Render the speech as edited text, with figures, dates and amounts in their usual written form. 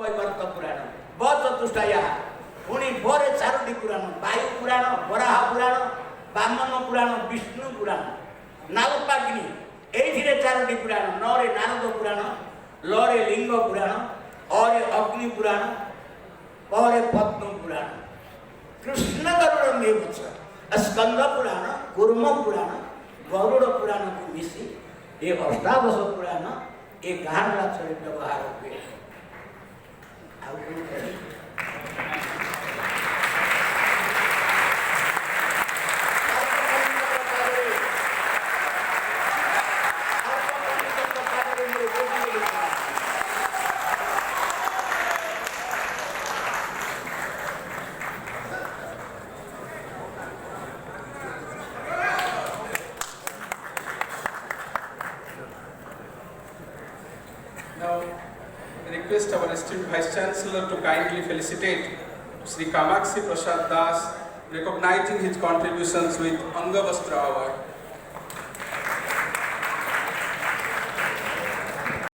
वैवर्त पुराण बचतुष्टाया पुणी बोरे चारोटी पुराण वायु पुराण वराह पुराण वामन पुराण विष्णु पुराण नागपाग्नि एथिरे चारोटी पुराण नरे नारद पुराण लरे लिंग पुराण अरे अग्नि पुराण परे पद्म पुराण कृष्ण गरुड़ मेघ स्कंद पुराण कूर्म पुराण गरुड़ पुराण को मिसी ये अष्टादश पुराण ये गान राक्षस व्यवहार हुए। Now, I request our esteemed Vice Chancellor to kindly felicitate Sri Kamakshi Prasad Das, recognizing his contributions with Angavastra Award.